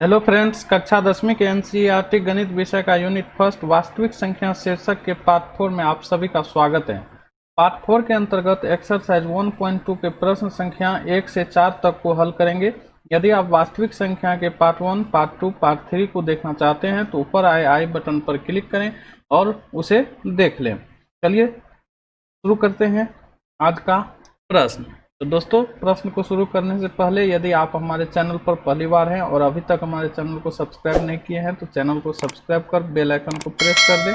Hello friends, कक्षा 10वीं के एनसीईआरटी गणित विषय का यूनिट फर्स्ट वास्तविक संख्या शीर्षक के पार्ट 4 में आप सभी का स्वागत है। पार्ट 4 के अंतर्गत एक्सरसाइज 1.2 के प्रश्न संख्या 1 से 4 तक को हल करेंगे। यदि आप वास्तविक संख्या के पार्ट 1, पार्ट 2, पार्ट 3 को देखना चाहते हैं तो ऊपर आए आई बटन पर क्लिक करें और उसे देख लें। चलिए शुरू करते हैं आज का प्रश्न। तो दोस्तों, प्रश्न को शुरू करने से पहले यदि आप हमारे चैनल पर पहली बार हैं और अभी तक हमारे चैनल को सब्सक्राइब नहीं किए हैं तो चैनल को सब्सक्राइब कर बेल आइकन को प्रेस कर दें,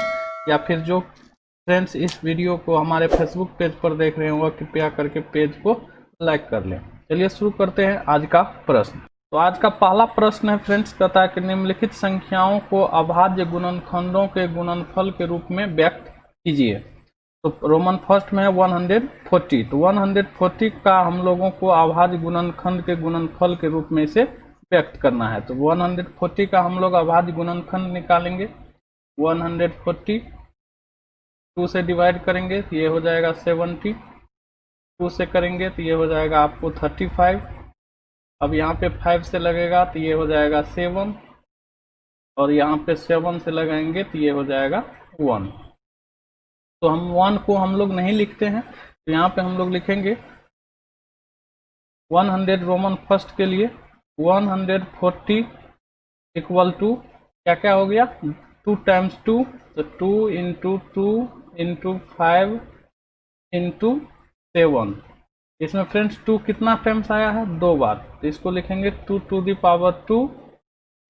या फिर जो फ्रेंड्स इस वीडियो को हमारे फेसबुक पेज पर देख रहे हैं वह कृपया करके पेज को लाइक कर लें। चलिए शुरू करते हैं आज का प्रश्न। तो आज का पहला प्रश्न है फ्रेंड्स, कहता है कि निम्नलिखित संख्याओं को अभाज्य गुणनखंडों के गुणनफल के रूप में व्यक्त कीजिए। तो रोमन फर्स्ट में है 140। तो 140 का हम लोगों को अभाज्य गुणनखंड के गुणनफल के रूप में इसे व्यक्त करना है। तो 140 का हम लोग अभाज्य गुणनखंड निकालेंगे। 140 2 से डिवाइड करेंगे तो ये हो जाएगा 70, 2 से करेंगे तो ये हो जाएगा आपको 35। अब यहाँ पे 5 से लगेगा तो ये हो जाएगा 7, और यहाँ पे 7 से लगाएंगे तो ये हो जाएगा 1। तो हम 1 को हम लोग नहीं लिखते हैं, तो यहाँ पे हम लोग लिखेंगे 100 रोमन फर्स्ट के लिए 140 इक्वल टू क्या क्या हो गया, 2 टाइम्स 2, तो 2 इंटू 2 इंटू 5 इंटू 7। इसमें फ्रेंड्स 2 कितना टाइम्स आया है, 2 बार, तो इसको लिखेंगे 2 to the power 2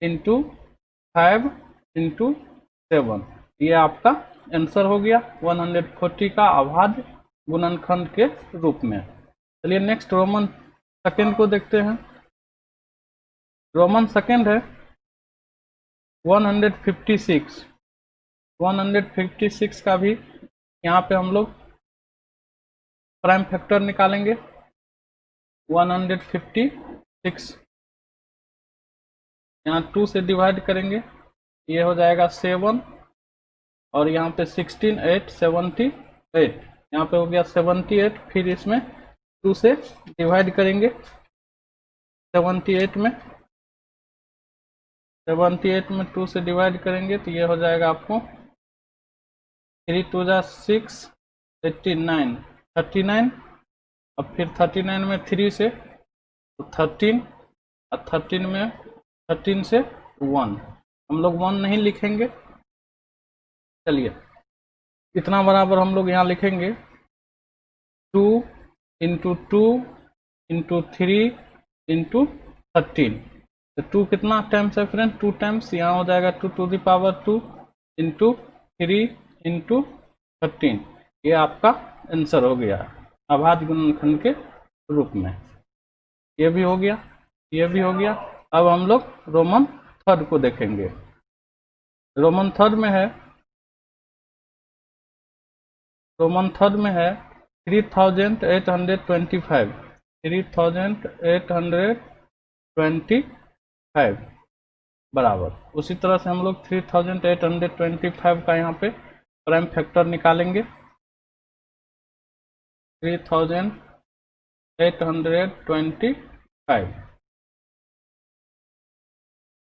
into 5 into 7। ये आपका आंसर हो गया 140 का अभाज्य गुणनखंड के रूप में। चलिए नेक्स्ट रोमन सेकंड को देखते हैं। रोमन सेकंड है 156। 156 का भी यहाँ पे हम लोग प्राइम फैक्टर निकालेंगे। 156 यहाँ 2 से डिवाइड करेंगे, ये हो जाएगा 7, और यहाँ पे 16 8 78, यहाँ पे हो गया 78। फिर इसमें 2 से डिवाइड करेंगे 78 में, 78 में 2 से डिवाइड करेंगे तो ये हो जाएगा आपको 3 2 जा 6 89 39। अब फिर 39 में 3 से तो 13, और 13 में 13 से 1, हम लोग 1 नहीं लिखेंगे। चलिए इतना बराबर हम लोग यहाँ लिखेंगे 2 इंटू 2 इंटू 3 इंटू 13। तो 2 कितना टाइम्स है फ्रेंड, 2 टाइम्स, यहाँ हो जाएगा 2 to the power 2 into 3 into 13। ये आपका आंसर हो गया अभाज्य गुणनखंड के रूप में। ये भी हो गया, ये भी हो गया। अब हम लोग रोमन थर्ड को देखेंगे। रोमन थर्ड में है 3825, 3825 बराबर। उसी तरह से हम लोग 3825 का यहाँ पे प्राइम फैक्टर निकालेंगे। 3825,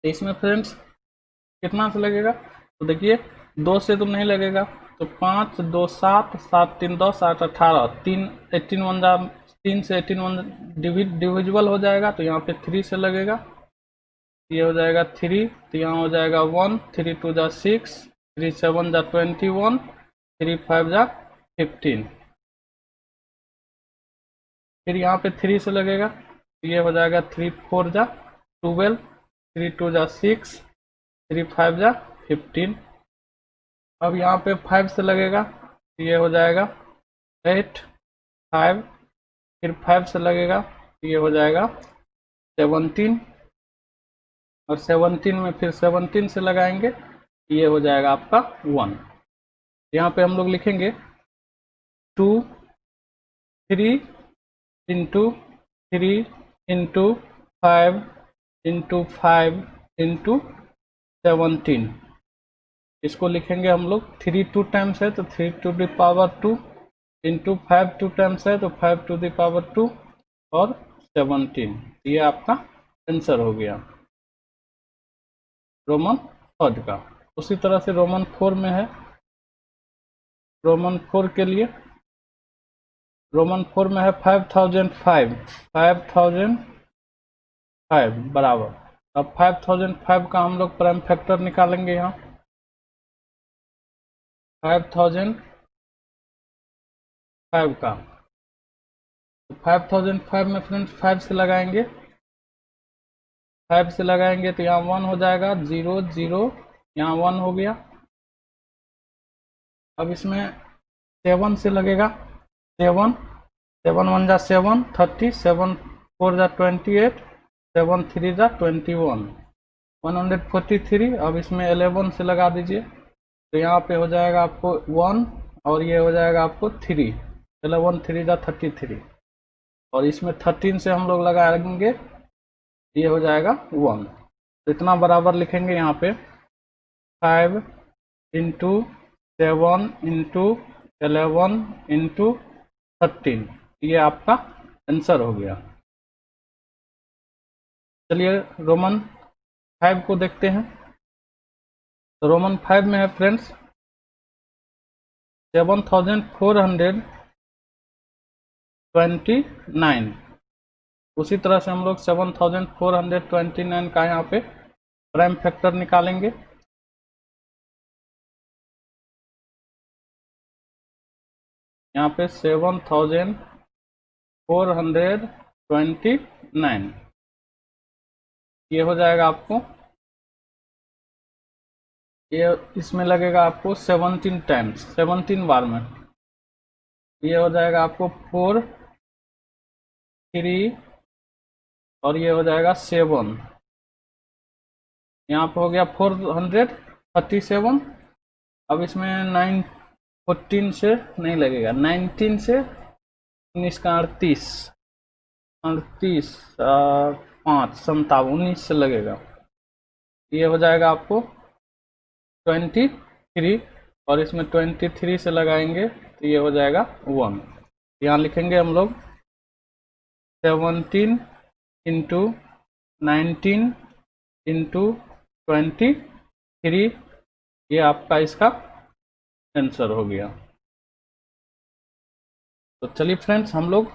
इसमें फ्रेंड्स कितना से लगेगा, तो देखिए 2 से तो नहीं लगेगा, तो 5 2 7 7 3 10 8 18, 3 18 1 जा 3 से 18 1 डिविजिबल हो जाएगा, तो यहाँ पे 3 से लगेगा, ये हो जाएगा 3, तो यहाँ हो जाएगा 1, 3 2 जा 6, 3 7 जा 21, 3 5 जा 15। फिर यहाँ पे 3 से लगेगा, तो ये हो जाएगा 3 4 जा 12, 3 2 जा 6, 3 5 जा 15। अब यहाँ पे 5 से लगेगा, तो ये हो जाएगा 8 5, फिर 5 से लगेगा तो ये हो जाएगा 17, और 17 में फिर 17 से लगाएंगे ये हो जाएगा आपका 1। यहाँ पे हम लोग लिखेंगे 2 3 इंटू 3 इंटू 5 इंटू 5 इंटू 17। इसको लिखेंगे हम लोग 3 2 टाइम्स है तो 3 to the power 2 into 5 2 times है तो 5 टू द पावर 2 और 17। ये आपका आंसर हो गया। रोमन थर्ड का। उसी तरह से रोमन 4 में है, रोमन 4 के लिए रोमन 4 में है 5005, 5005 बराबर। अब 5005 का हम लोग प्राइम फैक्टर निकालेंगे यहाँ। 5005 का 5005 में फ्रेंड्स 5 से लगाएंगे, 5 से लगाएंगे तो यहाँ 1 हो जाएगा, 0 0 यहाँ 1 हो गया। अब इसमें 7 से लगेगा, 7 7 1 जा 7 30, 7 4 जा 28, 7 3 जा 21, 143। अब इसमें 11 से लगा दीजिए तो यहाँ पे हो जाएगा आपको 1 और ये हो जाएगा आपको 3, 11 3 जा 33। और इसमें 13 से हम लोग लगाएंगे, ये हो जाएगा 1। तो इतना बराबर लिखेंगे यहाँ पे 5 इंटू 7 इंटू 11 इंटू 13, ये आपका आंसर हो गया। चलिए रोमन 5 को देखते हैं। तो रोमन 5 में है फ्रेंड्स 7429। उसी तरह से हम लोग 7429 का यहाँ पे प्राइम फैक्टर निकालेंगे। यहाँ पे 7429 ये हो जाएगा आपको, ये इसमें लगेगा आपको 17 टाइम्स, 17 बार में। ये हो जाएगा आपको 4 3 और ये हो जाएगा 7। यहाँ पे हो गया 437। अब इसमें 14 से नहीं लगेगा, 19 से 19 का 38 38 5 57 19 से लगेगा। ये हो जाएगा आपको 23 और इसमें 23 से लगाएंगे तो ये हो जाएगा 1। यहाँ लिखेंगे हम लोग 17 इंटू 19 इंटू 23, ये आपका इसका आंसर हो गया। तो चलिए फ्रेंड्स हम लोग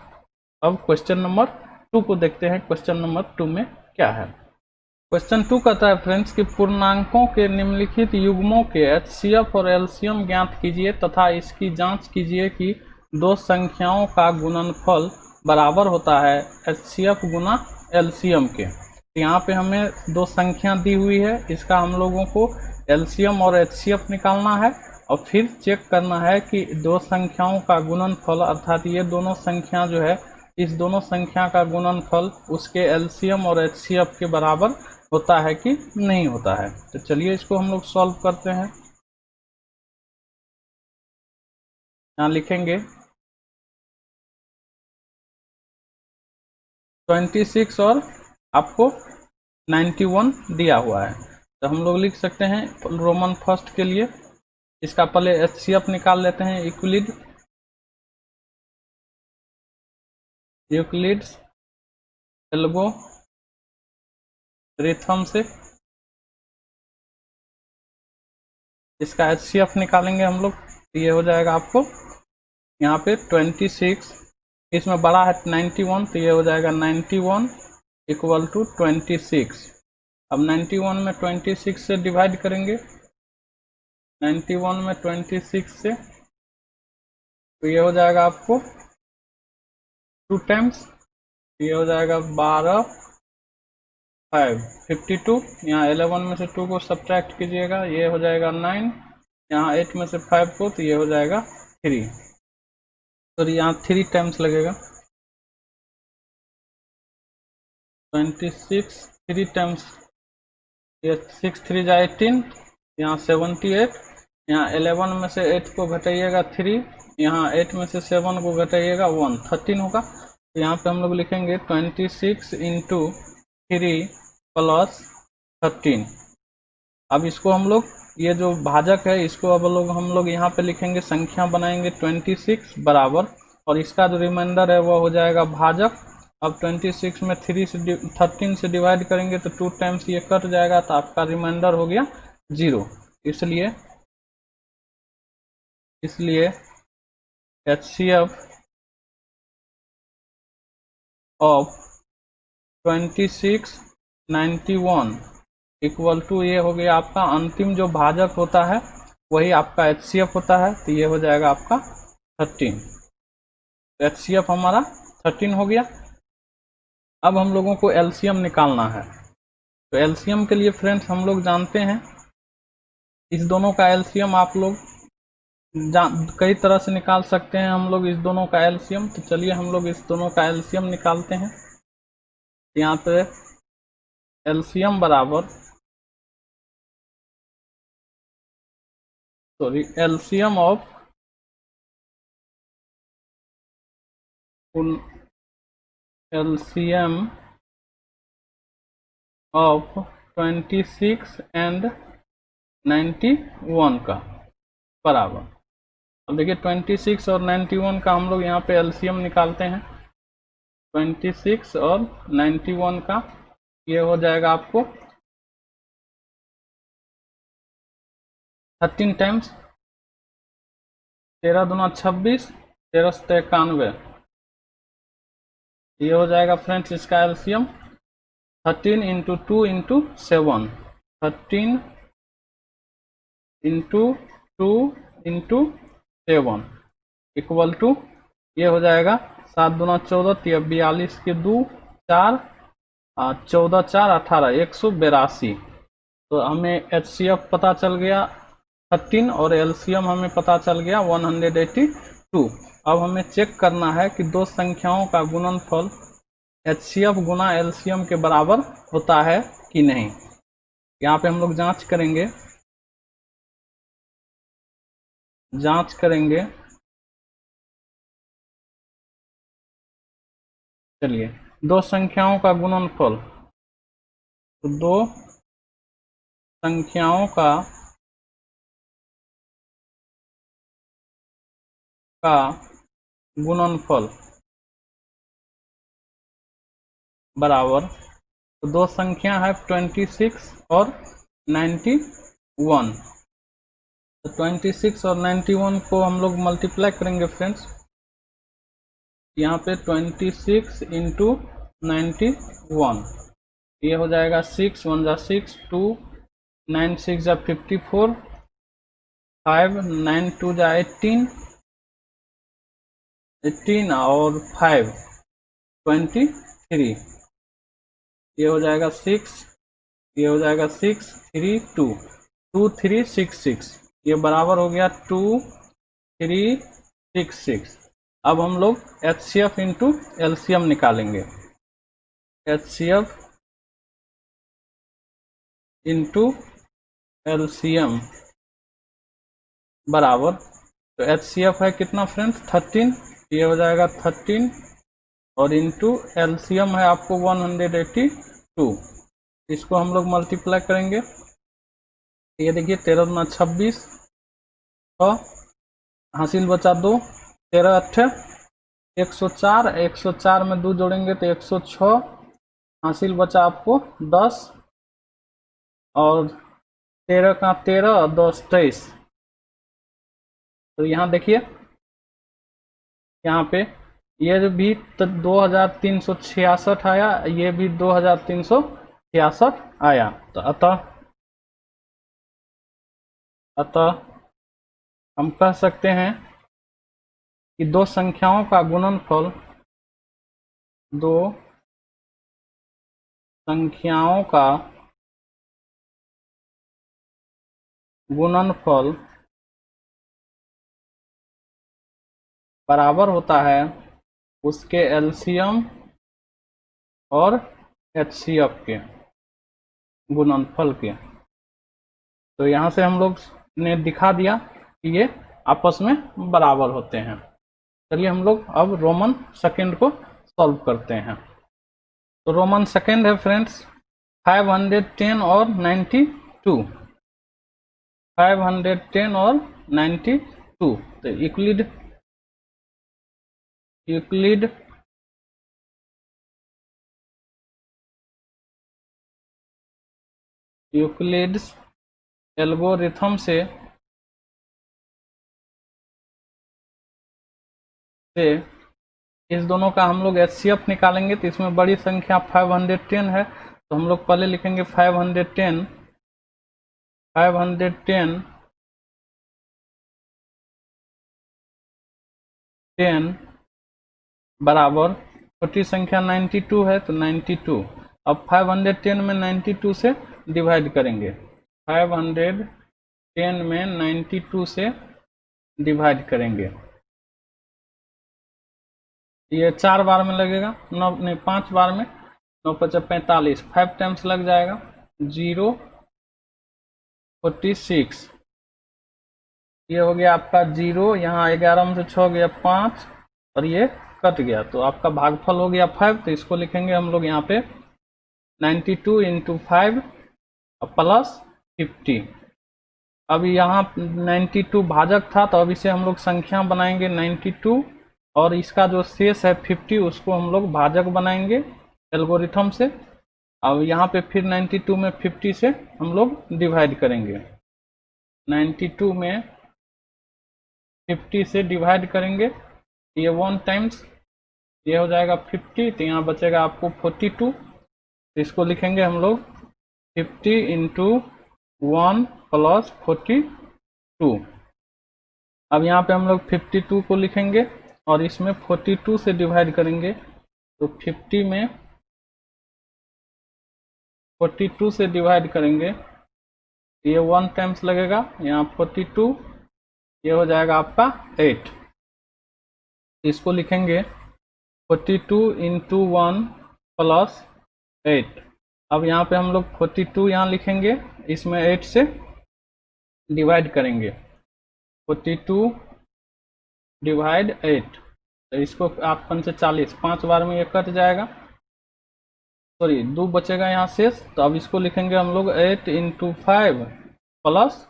अब क्वेश्चन नंबर 2 को देखते हैं। क्वेश्चन नंबर 2 में क्या है। क्वेश्चन 2 कहता है फ्रेंड्स कि पूर्णांकों के निम्नलिखित युग्मों के एचसीएफ और एलसीएम ज्ञात कीजिए तथा इसकी जांच कीजिए कि दो संख्याओं का गुणनफल बराबर होता है एचसीएफ गुना एलसीएम के। तो यहाँ पे हमें दो संख्या दी हुई है, इसका हम लोगों को एलसीएम और एचसीएफ निकालना है और फिर चेक करना है कि दो संख्याओं का गुणनफल अर्थात ये दोनों संख्या जो है, इस दोनों संख्या का गुणनफल उसके एलसीएम और एचसीएफ के बराबर होता है कि नहीं होता है। तो चलिए इसको हम लोग सॉल्व करते हैं। यहाँ लिखेंगे 26 और आपको 91 दिया हुआ है। तो हम लोग लिख सकते हैं रोमन फर्स्ट के लिए, इसका पहले एचसीएफ निकाल लेते हैं। यूक्लिड्स एल्गोरिथम से इसका एचसीएफ निकालेंगे हम लोग। ये हो जाएगा आपको यहाँ पे 26, इसमें बड़ा है 91 तो ये हो जाएगा 91 इक्वल टू 26। अब 91 में 26 से डिवाइड करेंगे, 91 में 26 से तो ये हो जाएगा आपको 2 टाइम्स, ये हो जाएगा 12 5 52। यहाँ 11 में से 2 को सब्ट्रैक्ट कीजिएगा, ये हो जाएगा 9। यहाँ 8 में से 5 को तो ये हो जाएगा 3। तो यहाँ 3 टाइम्स लगेगा, 26 3 टाइम्स, ये 6 3 जा 18, यहाँ 78। यहाँ 11 में से 8 को घटाइएगा 3, यहाँ 8 में से 7 को घटाइएगा 1, 13 होगा। तो यहाँ पे हम लोग लिखेंगे 26 इंटू 3 प्लस 13। अब इसको हम लोग, ये जो भाजक है इसको अब हम लोग यहाँ पे लिखेंगे, संख्या बनाएंगे 26 बराबर, और इसका जो रिमाइंडर है वो हो जाएगा भाजक, अब 26 में 13 से डिवाइड करेंगे तो 2 टाइम्स ये कट जाएगा, तो आपका रिमाइंडर हो गया 0। इसलिए HCF ऑफ 26 91 इक्वल टू, ये हो गया आपका अंतिम जो भाजक होता है वही आपका HCF होता है, तो ये हो जाएगा आपका 13। HCF हमारा 13 हो गया। अब हम लोगों को LCM निकालना है। तो LCM के लिए फ्रेंड्स हम लोग जानते हैं, इस दोनों का LCM आप लोग कई तरह से निकाल सकते हैं हम लोग इस दोनों का LCM। तो चलिए हम लोग इस दोनों का LCM निकालते हैं। यहाँ पे LCM बराबर, sorry, LCM of LCM of 26 and 91 का बराबर। अब देखिए 26 और 91 का हम लोग यहाँ पे LCM निकालते हैं। 26 और 91 का ये हो जाएगा आपको 13 टाइम्स, 13 दूना 26, 13 से 91, ये हो जाएगा फ्रेंड्स इसका LCM 13 into 2 into 7, 13 into 2 into 7 equal to, ये हो जाएगा 7 दूना 14, 42 के 2 4, 14 4 18, 182। तो हमें HCF पता चल गया 13 और LCM हमें पता चल गया 182। अब हमें चेक करना है कि दो संख्याओं का गुणनफल HCF गुना LCM के बराबर होता है कि नहीं। यहाँ पे हम लोग जांच करेंगे, चलिए दो संख्याओं का गुणनफल, तो दो संख्याओं का गुणनफल बराबर, तो दो संख्या है 26 और 91। तो 26 और 91 को हम लोग मल्टीप्लाई करेंगे फ्रेंड्स। यहाँ पे 26 इंटू 91, ये हो जाएगा 6 1 जा 6, 2 9 6 जा 54, 5 9 2 जा 18 और 5 23, ये हो जाएगा 6, ये हो जाएगा 6 3 2 2 3 6 6, ये बराबर हो गया 2 3 6 6। अब हम लोग HCF इंटू LCM निकालेंगे। HCF इंटू LCM बराबर, तो HCF है कितना फ्रेंड्स 13, ये हो जाएगा 13 और इंटू LCM है आपको 182। इसको हम लोग मल्टीप्लाई करेंगे, ये देखिए 13 दूना 26, हासिल बचा 2, 13 8 104, 104 में 2 जोड़ेंगे तो 106, हासिल बचा आपको 10 और 13 का 13 और 10 23। तो यहाँ देखिए, यहाँ पे ये भी 2366 आया, ये भी 2366 आया। तो अतः हम कह सकते हैं कि दो संख्याओं का गुणनफल, दो संख्याओं का गुणनफल बराबर होता है उसके LCM और HCF के गुणनफल के। तो यहाँ से हम लोग ने दिखा दिया कि ये आपस में बराबर होते हैं। चलिए हम लोग अब रोमन सेकंड को सॉल्व करते हैं। तो रोमन सेकंड है फ्रेंड्स 510 और 92, 510 और 92। तो यूक्लिड यूक्लिड्स एल्गोरिथम से इस दोनों का हम लोग HCF निकालेंगे। तो इसमें बड़ी संख्या 510 है, तो हम लोग पहले लिखेंगे 510 बराबर छोटी संख्या 92 है, तो 92। अब 510 में 92 से डिवाइड करेंगे, 510 में 92 से डिवाइड करेंगे। ये 4 बार में लगेगा, 9 नहीं 5 बार में, 9 5 45, 5 टाइम्स लग जाएगा, 0 46। ये हो गया आपका 0, यहाँ 11 में से 6 गया 5 और ये कट गया, तो आपका भागफल हो गया 5। तो इसको लिखेंगे हम लोग यहाँ पे 92 इंटू 5 प्लस 50। अब यहाँ 92 भाजक था, तो अब इसे हम लोग संख्या बनाएंगे 92, और इसका जो शेष है 50 उसको हम लोग भाजक बनाएंगे एल्गोरिथम से। अब यहाँ पे फिर 92 में 50 से हम लोग डिवाइड करेंगे, 92 में 50 से डिवाइड करेंगे, ये 1 टाइम्स, ये हो जाएगा 50, तो यहाँ बचेगा आपको 42। तो इसको लिखेंगे हम लोग 50 इंटू 1 प्लस 42। अब यहाँ पे हम लोग 52 को लिखेंगे और इसमें 42 से डिवाइड करेंगे, तो 50 में 42 से डिवाइड करेंगे, ये 1 टाइम्स लगेगा, यहाँ 42, ये हो जाएगा आपका 8। इसको लिखेंगे 42 इंटू 1 प्लस 8। अब यहाँ पे हम लोग 42 यहाँ लिखेंगे, इसमें 8 से डिवाइड करेंगे, 42 डिवाइड 8, तो इसको आप 5 से 40, 5 बार में ये कट जाएगा, सॉरी 2 बचेगा यहाँ शेष। तो अब इसको लिखेंगे हम लोग 8 इंटू 5 प्लस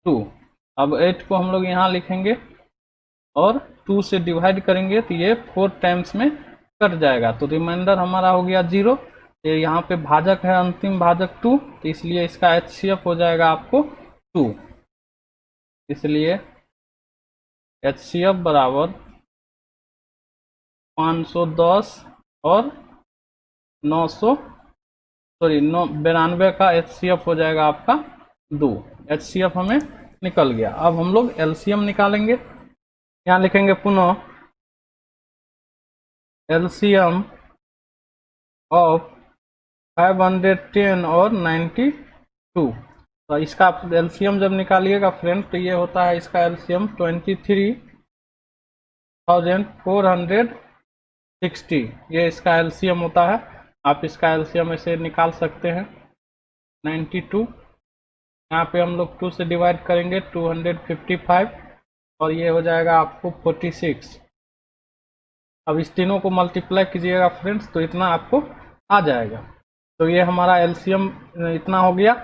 2। अब 8 को हम लोग यहाँ लिखेंगे और 2 से डिवाइड करेंगे, तो ये 4 टाइम्स में कट जाएगा, तो रिमाइंडर हमारा हो गया 0। तो यहाँ पे भाजक है अंतिम भाजक 2, तो इसलिए इसका HCF हो जाएगा आपको 2। इसलिए HCF बराबर 510 और 900, सॉरी 92 का HCF हो जाएगा आपका 2। HCF हमें निकल गया। अब हम लोग LCM निकालेंगे, यहाँ लिखेंगे पुनः LCM ऑफ 510 और 92। तो इसका LCM जब निकालिएगा फ्रेंड, तो ये होता है इसका LCM 23,460, ये इसका LCM होता है। आप इसका LCM ऐसे निकाल सकते हैं 92, यहाँ पे हम लोग 2 से डिवाइड करेंगे 255, और ये हो जाएगा आपको 46। अब इस तीनों को मल्टीप्लाई कीजिएगा फ्रेंड्स, तो इतना आपको आ जाएगा। तो ये हमारा LCM इतना हो गया,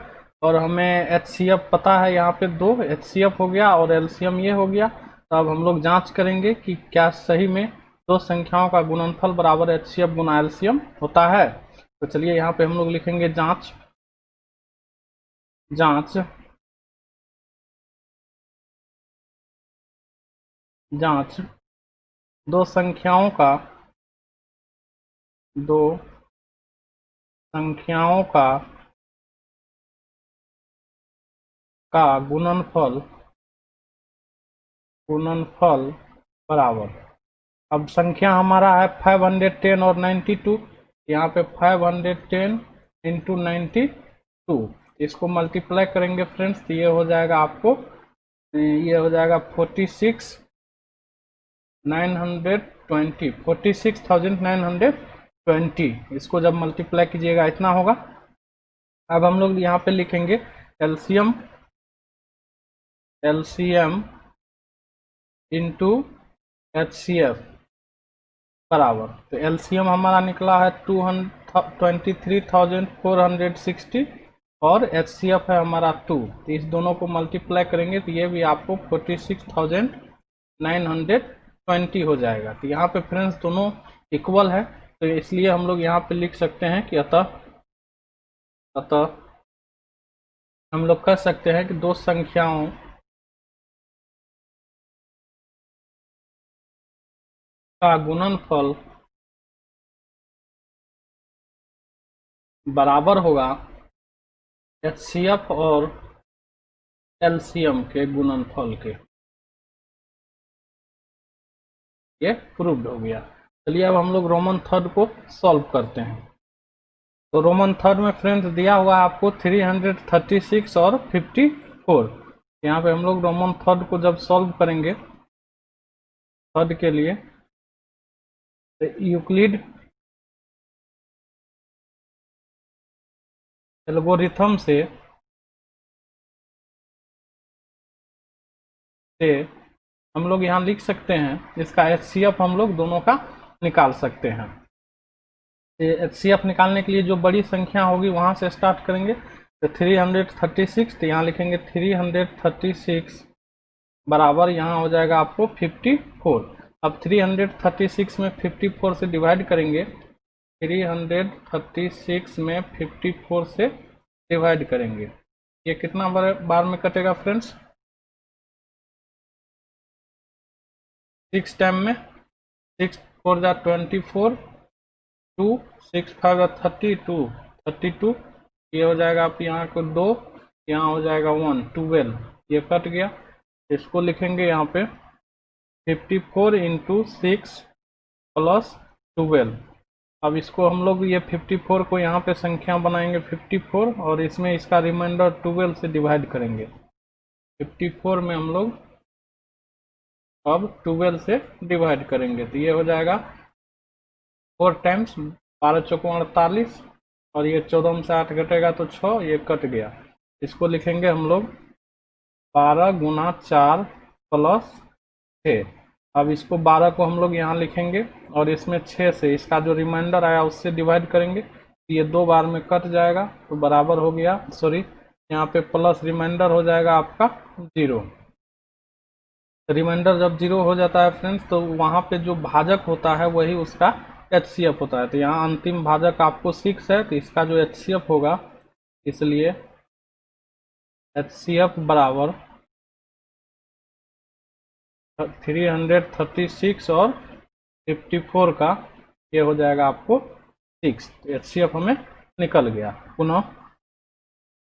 और हमें HCF पता है, यहाँ पे 2 HCF हो गया और LCM ये हो गया। तो अब हम लोग जांच करेंगे कि क्या सही में दो संख्याओं का गुणनफल बराबर HCF गुना LCM होता है। तो चलिए यहाँ पे हम लोग लिखेंगे जांच जांच जांच दो संख्याओं का गुणनफल बराबर। अब संख्या हमारा है 510 और 92, यहाँ पे 510 इंटू 92, इसको मल्टीप्लाई करेंगे फ्रेंड्स, तो ये हो जाएगा आपको, ये हो जाएगा 46,920, इसको जब मल्टीप्लाई कीजिएगा इतना होगा। अब हम लोग यहाँ पे लिखेंगे LCM इंटू HCF बराबर। तो LCM हमारा निकला है 23,460 और HCF है हमारा 2, तो इस दोनों को मल्टीप्लाई करेंगे तो ये भी आपको 46,920 हो जाएगा। तो यहाँ पे फ्रेंड्स दोनों इक्वल है, तो इसलिए हम लोग यहाँ पे लिख सकते हैं कि अतः हम लोग कह सकते हैं कि दो संख्याओं का गुणनफल बराबर होगा एचसीएफ और एलसीएम के गुणनफल के। ये प्रूव्ड हो गया। चलिए अब हम लोग रोमन थर्ड को सॉल्व करते हैं। तो रोमन थर्ड में फ्रेंड्स दिया हुआ आपको 336 और 54। यहाँ पे हम लोग रोमन थर्ड को जब सॉल्व करेंगे थर्ड के लिए, तो यूक्लिड एल्गोरिथम से हम लोग यहाँ लिख सकते हैं, इसका एचसीएफ हम लोग दोनों का निकाल सकते हैं। एचसीएफ निकालने के लिए जो बड़ी संख्या होगी वहां से स्टार्ट करेंगे। तो 336, तो यहाँ लिखेंगे 336 बराबर यहाँ हो जाएगा आपको 54। अब 336 में 54 से डिवाइड करेंगे, 336 में 54 से डिवाइड करेंगे, ये कितना बार में कटेगा फ्रेंड्स? 6 टाइम में, 6 4 जा 24, 2 6 5 जा 32, ये हो जाएगा आप यहाँ को 2, यहाँ हो जाएगा 1, 12, ये कट गया। इसको लिखेंगे यहाँ पे 54 इंटू 6 प्लस 12। अब इसको हम लोग ये 54 को यहाँ पे संख्या बनाएंगे 54, और इसमें इसका रिमाइंडर 12 से डिवाइड करेंगे। 54 में हम लोग अब 12 से डिवाइड करेंगे, तो ये हो जाएगा 4 टाइम्स 12 चौको 48, और ये 14 से 8 घटेगा तो 6, ये कट गया। इसको लिखेंगे हम लोग 12 गुना 4 प्लस 6। अब इसको 12 को हम लोग यहाँ लिखेंगे, और इसमें 6 से इसका जो रिमाइंडर आया उससे डिवाइड करेंगे, ये 2 बार में कट जाएगा, तो बराबर हो गया, सॉरी यहाँ पे प्लस रिमाइंडर हो जाएगा आपका 0। रिमाइंडर जब 0 हो जाता है फ्रेंड्स, तो वहाँ पे जो भाजक होता है वही उसका एचसीएफ होता है। तो यहाँ अंतिम भाजक आपको 6 है, तो इसका जो एचसीएफ होगा, इसलिए एचसीएफ बराबर 336 और 54 का ये हो जाएगा आपको 6। एचसीएफ हमें निकल गया। पुनः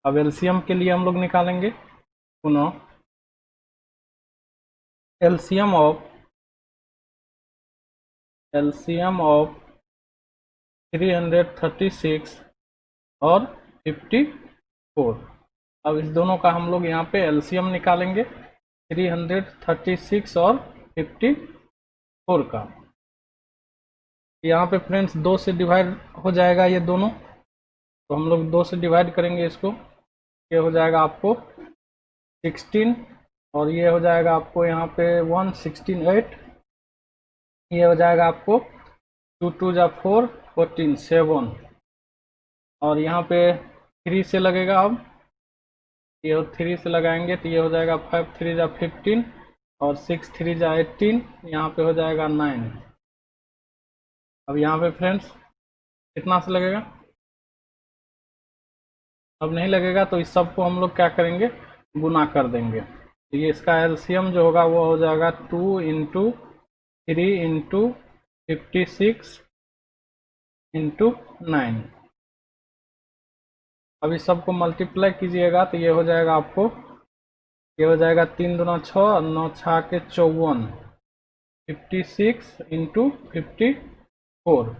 अब एलसीएम के लिए हम लोग निकालेंगे। पुनः एलसीएम ऑफ 336 और 54। अब इस दोनों का हम लोग यहाँ पे एलसीएम निकालेंगे, 336 और 54 का। यहाँ पे फ्रेंड्स 2 से डिवाइड हो जाएगा ये दोनों, तो हम लोग 2 से डिवाइड करेंगे इसको, ये हो जाएगा आपको 16, और ये हो जाएगा आपको यहाँ पे 1 16 8, ये हो जाएगा आपको 2 2 जा 4 14 7, और यहाँ पे 3 से लगेगा। अब ये 3 से लगाएंगे तो ये हो जाएगा 5 3 जा 15, और 6 3 जा 18, यहाँ पे हो जाएगा 9। अब यहाँ पे फ्रेंड्स कितना से लगेगा? अब नहीं लगेगा, तो इस सब को हम लोग क्या करेंगे, गुना कर देंगे। तो ये इसका एलसीएम जो होगा वो हो जाएगा 2 इंटू 3 इंटू 56 इंटू 9। अब इस सब को मल्टीप्लाई कीजिएगा तो ये हो जाएगा आपको, ये हो जाएगा 3 दूना 6, 9 6 के 54, 56 इंटू 54,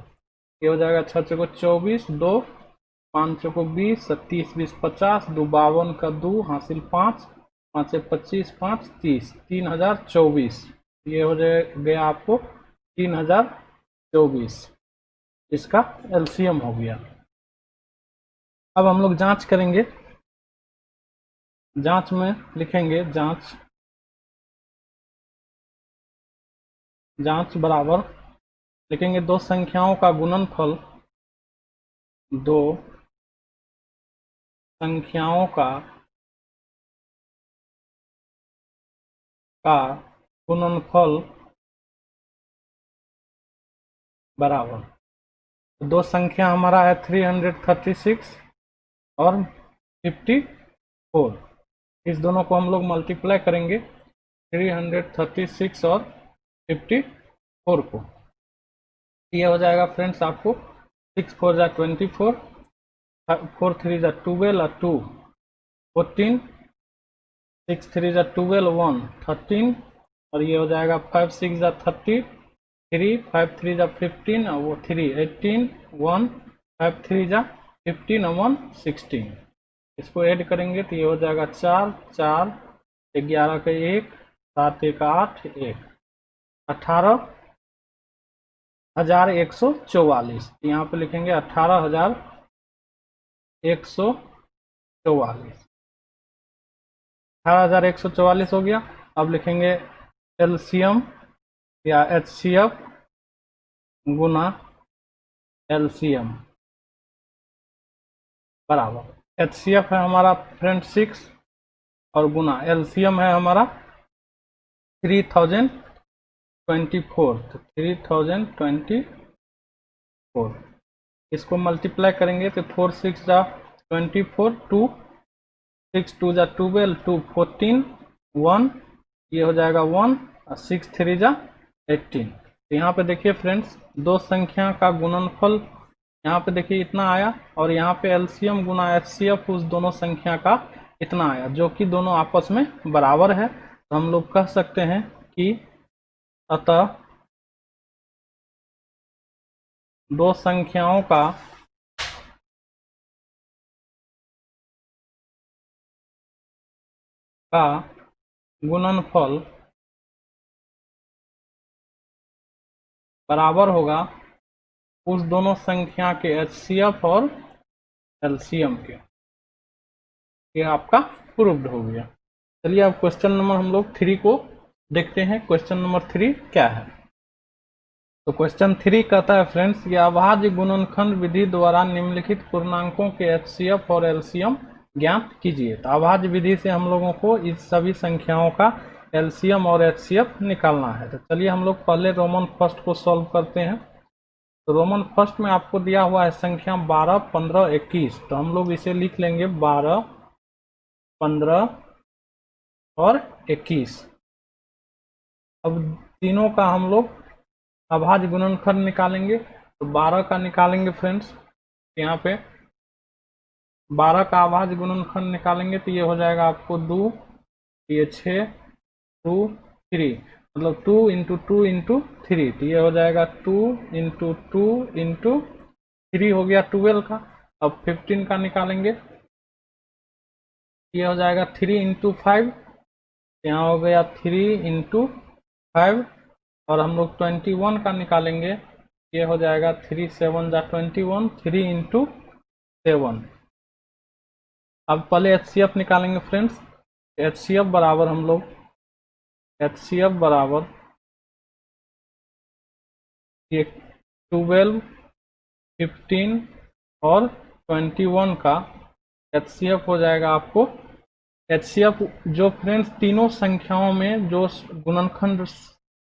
ये हो जाएगा 6 चौको 24, 2 5 चौको 20, 30 20 50, 2 52 का 2 हासिल 5, 5 25 5 30, 3024। ये हो गया आपको 3024, इसका एलसीएम हो गया। अब हम लोग जांच करेंगे। जांच में लिखेंगे जांच बराबर लिखेंगे दो संख्याओं का गुणनफल, दो संख्याओं का गुणनफल बराबर, दो संख्या हमारा है 336 और 54। 4। इस दोनों को हम लोग मल्टीप्लाई करेंगे 336 और 54 को। ये हो जाएगा फ्रेंड्स आपको 6 4 जा 24, 4 3 जा 12 और 2 14, 6 3 जा 12 1 13, और ये हो जाएगा 5 6 जा 30 3, 5 3 जा 15 और वो 3 18 1, 5 3 जा 15 और 1 16। इसको ऐड करेंगे तो ये हो जाएगा 4 4 11 का 1 7 1 8 1 18,144। यहाँ पे लिखेंगे 18,144। 18,144 हो गया। अब लिखेंगे एलसीएम या एचसीएफ गुना एलसीएम बराबर एचसीएफ है हमारा फ्रेंड 6 और गुना एलसीएम है हमारा 3024, तो 3024। इसको मल्टीप्लाई करेंगे तो 4 6 जा 24, 2 6 2 जा 12 2 14 1, ये हो जाएगा 1 और 6 3 जा 18। तो यहाँ पे देखिए फ्रेंड्स दो संख्या का गुणनफल यहाँ पे देखिए इतना आया, और यहाँ पे एलसीएम गुना एचसीएफ उस दोनों संख्या का इतना आया, जो कि दोनों आपस में बराबर है। तो हम लोग कह सकते हैं कि अतः दो संख्याओं का गुणनफल बराबर होगा उस दोनों संख्या के एचसीएफ और एलसीएम के। ये आपका प्रूव्ड हो गया। चलिए अब क्वेश्चन नंबर हम लोग 3 को देखते हैं। क्वेश्चन नंबर 3 क्या है? तो क्वेश्चन 3 कहता है फ्रेंड्स कि अभाज्य गुणनखंड विधि द्वारा निम्नलिखित पूर्णांकों के एचसीएफ और एलसीएम ज्ञात कीजिए। तो अभाज्य विधि से हम लोगों को इस सभी संख्याओं का एलसीएम और एचसीएफ निकालना है। तो चलिए हम लोग पहले रोमन फर्स्ट को सॉल्व करते हैं। तो रोमन फर्स्ट में आपको दिया हुआ है संख्या 12 15 21। तो हम लोग इसे लिख लेंगे 12 15 और 21। अब तीनों का हम लोग अभाज्य गुणनखंड निकालेंगे। तो 12 का निकालेंगे फ्रेंड्स, यहाँ पे 12 का अभाज्य गुणनखंड निकालेंगे तो ये हो जाएगा आपको 2, ये 6 2 3, मतलब 2 इंटू 2 इंटू 3, तो ये हो जाएगा 2 इंटू 2 इंटू 3 हो गया 12 का। अब 15 का निकालेंगे, ये हो जाएगा 3 इंटू 5, यहाँ हो गया 3 इंटू 5, और हम लोग 21 का निकालेंगे, ये हो जाएगा 3 7 जा 21, 3 इंटू 7। अब पहले एचसीएफ निकालेंगे फ्रेंड्स। एचसीएफ बराबर हम लोग एचसीएफ बराबर ये 12 15 और 21 का एचसीएफ हो जाएगा आपको। एचसीएफ जो फ्रेंड्स तीनों संख्याओं में जो गुणनखंड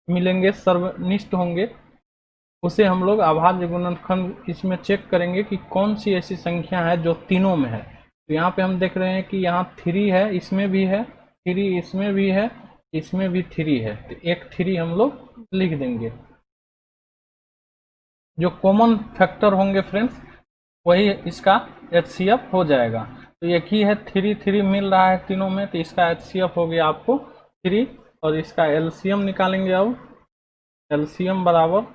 मिलेंगे सर्वनिष्ठ होंगे, उसे हम लोग अभाज्य गुणनखंड इसमें चेक करेंगे कि कौन सी ऐसी संख्या है जो तीनों में है। तो यहाँ पे हम देख रहे हैं कि यहाँ 3 है, इसमें भी है 3, इसमें भी है, इसमें भी 3 है, तो एक 3 हम लोग लिख देंगे। जो कॉमन फैक्टर होंगे फ्रेंड्स वही इसका एचसीएफ हो जाएगा। तो एक ही है 3 3 मिल रहा है तीनों में, तो इसका एचसीएफ हो गया आपको 3, और इसका एलसीएम निकालेंगे। अब एलसीएम बराबर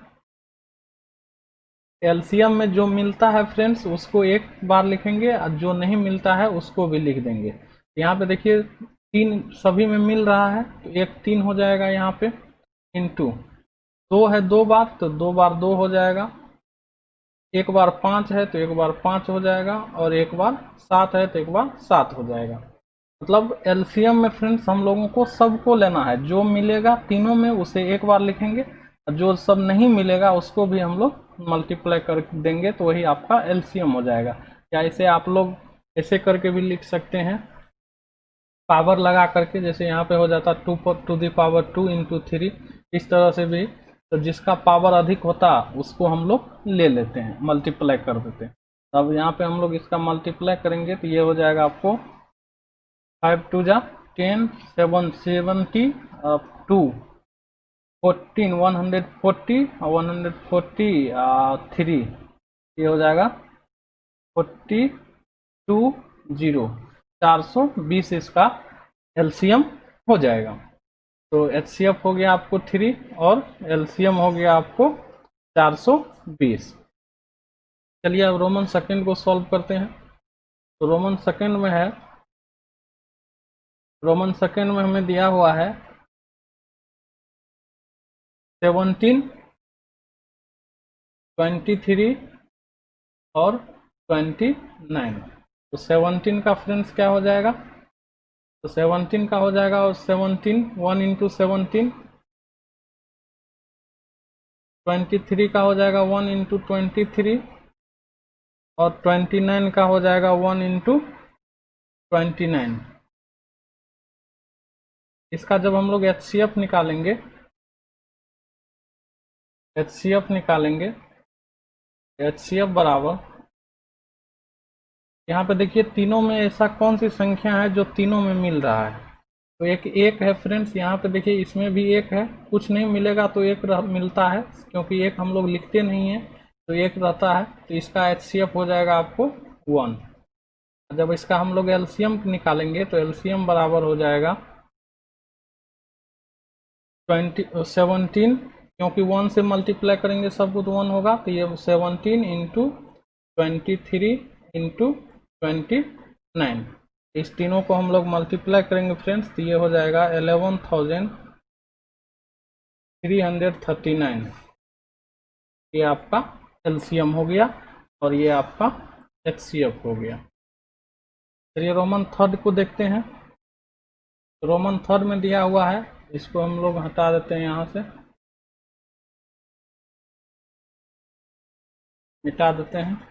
एलसीएम में जो मिलता है फ्रेंड्स उसको एक बार लिखेंगे, और जो नहीं मिलता है उसको भी लिख देंगे। यहाँ पे देखिए 3 सभी में मिल रहा है, तो एक 3 हो जाएगा यहाँ पे, इंटू 2 है 2 बार, तो 2 बार 2 हो जाएगा, एक बार 5 है तो एक बार 5 हो जाएगा, और एक बार 7 है तो एक बार 7 हो जाएगा। मतलब एलसीएम में फ्रेंड्स हम लोगों को सबको लेना है, जो मिलेगा तीनों में उसे एक बार लिखेंगे, और जो सब नहीं मिलेगा उसको भी हम लोग मल्टीप्लाई कर देंगे, तो वही आपका एलसीएम हो जाएगा। या इसे आप लोग ऐसे करके भी लिख सकते हैं, पावर लगा करके, जैसे यहाँ पे हो जाता 2 टू द पावर 2 इंटू 3, इस तरह से भी। तो जिसका पावर अधिक होता उसको हम लोग ले लेते हैं, मल्टीप्लाई कर देते हैं। अब यहाँ पे हम लोग इसका मल्टीप्लाई करेंगे तो ये हो जाएगा आपको 5 2 जा 10, 7 70, 2 14, 140 और 143, ये हो जाएगा 420, 420 इसका एलसीएम हो जाएगा। तो एचसीएफ हो गया आपको 3 और एलसीएम हो गया आपको 420। चलिए अब रोमन सेकंड को सॉल्व करते हैं। तो रोमन सेकंड में है, रोमन सेकंड में हमें दिया हुआ है 17, 23 और 29। तो 17 का फ्रेंड्स क्या हो जाएगा, तो 17 का हो जाएगा, और 17 1 इंटू 17, 23 का हो जाएगा 1 इंटू 23, और 29 का हो जाएगा 1 इंटू 29। इसका जब हम लोग एचसीएफ निकालेंगे, एचसीएफ बराबर, यहाँ पे देखिए तीनों में ऐसा कौन सी संख्या है जो तीनों में मिल रहा है। तो एक है फ्रेंड्स, यहाँ पे देखिए इसमें भी एक है, कुछ नहीं मिलेगा तो एक मिलता है, क्योंकि एक हम लोग लिखते नहीं है तो एक रहता है। तो इसका एचसीएफ हो जाएगा आपको 1। जब इसका हम लोग एलसीएम निकालेंगे तो एलसीएम बराबर हो जाएगा 17, क्योंकि 1 से मल्टीप्लाई करेंगे सब कुछ 1 होगा, तो ये 17 इंटू 23 इंटू 29, इस तीनों को हम लोग मल्टीप्लाई करेंगे फ्रेंड्स, तो ये हो जाएगा 11,339। ये आपका एलसीएम हो गया और ये आपका एचसीएफ हो गया। चलिए रोमन थर्ड को देखते हैं। रोमन थर्ड में दिया हुआ है, इसको हम लोग हटा देते हैं, यहाँ से मिटा देते हैं।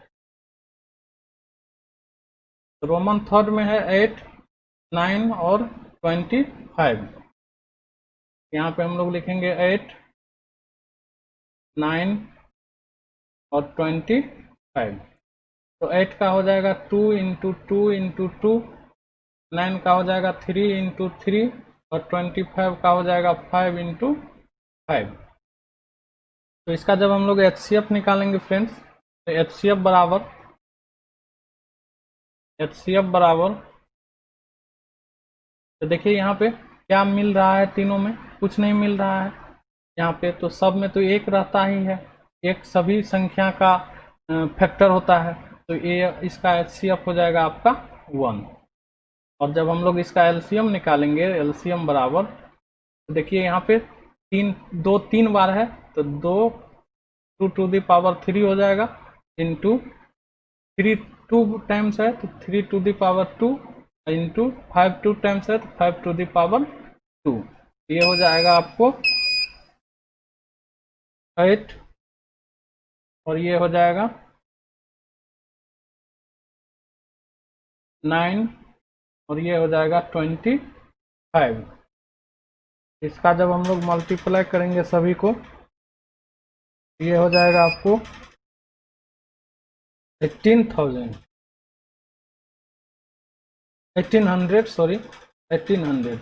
रोमन थर्ड में है 8, 9 और 25। यहाँ पे हम लोग लिखेंगे 8, 9 और 25। तो 8 का हो जाएगा 2 इंटू 2 इंटू 2, 9 का हो जाएगा 3 इंटू 3, और 25 का हो जाएगा 5 इंटू 5। तो इसका जब हम लोग एचसीएफ निकालेंगे फ्रेंड्स, तो एचसीएफ बराबर, तो देखिए यहाँ पे क्या मिल रहा है, तीनों में कुछ नहीं मिल रहा है यहाँ पे, तो सब में तो एक रहता ही है, एक सभी संख्या का फैक्टर होता है, तो ये इसका एचसीएफ हो जाएगा आपका 1। और जब हम लोग इसका एलसीएम निकालेंगे, एलसीएम बराबर, तो देखिए यहाँ पे 3 बार है, तो 2 टू द पावर 3 हो जाएगा, इंटू 3 2 टाइम्स है तो 3 to the power 2, into 5 2 times है तो 5 टू द पावर 2, ये हो जाएगा आपको 8, और ये हो जाएगा 9, और ये हो जाएगा 25। इसका जब हम लोग मल्टीप्लाई करेंगे सभी को, ये हो जाएगा आपको 1800,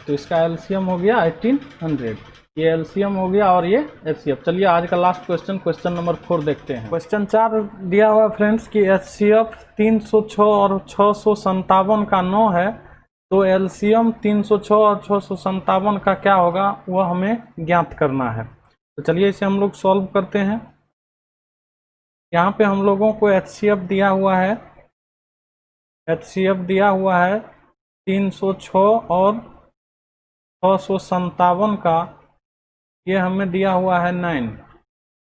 तो इसका एलसीएम हो गया 1800, ये एलसीएम हो गया और ये एचसीएफ। चलिए आज का लास्ट क्वेश्चन, क्वेश्चन नंबर 4 देखते हैं। क्वेश्चन 4 दिया हुआ फ्रेंड्स कि एचसीएफ 306 और 657 का 9 है, तो एलसीएम 306 और 657 का क्या होगा वह हमें ज्ञात करना है। तो चलिए इसे हम लोग सॉल्व करते हैं। यहाँ पे हम लोगों को एचसीएफ दिया हुआ है, 306 और 657 का, ये हमें दिया हुआ है 9।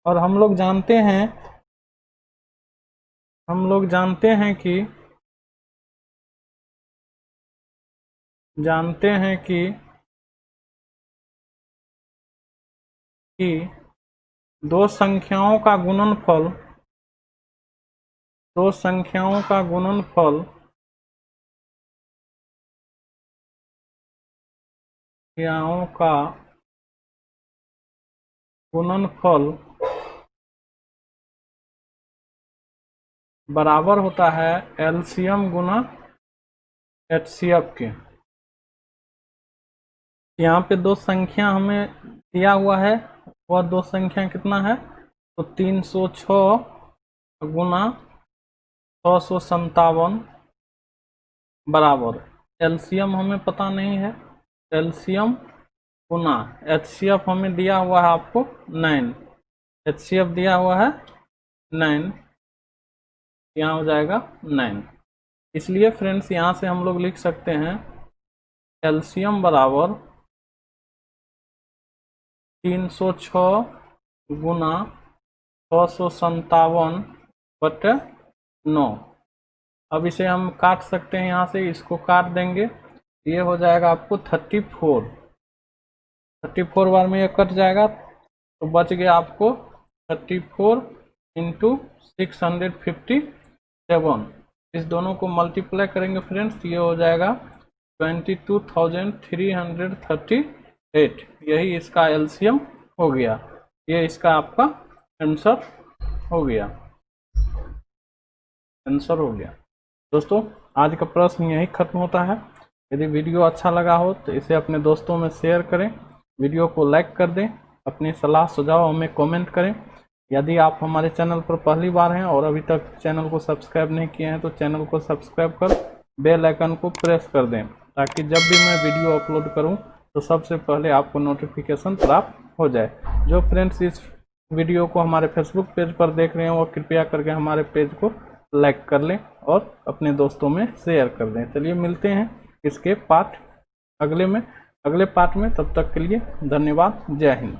और हम लोग जानते हैं कि दो संख्याओं का गुणनफल बराबर होता है एलसीएम गुना एचसीएफ के। यहाँ पे दो संख्या हमें दिया हुआ है, वह दो संख्या कितना है, तो 306 गुना 657 बराबर, एलसीएम हमें पता नहीं है, एलसीएम गुना एचसीएफ हमें दिया हुआ है आपको 9, एचसीएफ दिया हुआ है 9, यहाँ हो जाएगा 9। इसलिए फ्रेंड्स यहाँ से हम लोग लिख सकते हैं एलसीएम बराबर 306 गुना 657/9। अब इसे हम काट सकते हैं, यहाँ से इसको काट देंगे, ये हो जाएगा आपको 34 बार में ये कट जाएगा, तो बच गया आपको 34 इंटू 657। इस दोनों को मल्टीप्लाई करेंगे फ्रेंड्स, ये हो जाएगा 22,338। यही इसका एलसीएम हो गया, ये इसका आपका आंसर हो गया, दोस्तों आज का प्रश्न यही खत्म होता है। यदि वीडियो अच्छा लगा हो तो इसे अपने दोस्तों में शेयर करें, वीडियो को लाइक कर दें, अपनी सलाह सुझाव हमें कमेंट करें। यदि आप हमारे चैनल पर पहली बार हैं और अभी तक चैनल को सब्सक्राइब नहीं किए हैं तो चैनल को सब्सक्राइब कर बेल आइकन को प्रेस कर दें, ताकि जब भी मैं वीडियो अपलोड करूं तो सबसे पहले आपको नोटिफिकेशन प्राप्त हो जाए। जो फ्रेंड्स इस वीडियो को हमारे फेसबुक पेज पर देख रहे हैं वो कृपया करके हमारे पेज को लाइक कर लें और अपने दोस्तों में शेयर कर दें। चलिए मिलते हैं इसके अगले पार्ट में, तब तक के लिए धन्यवाद, जय हिंद।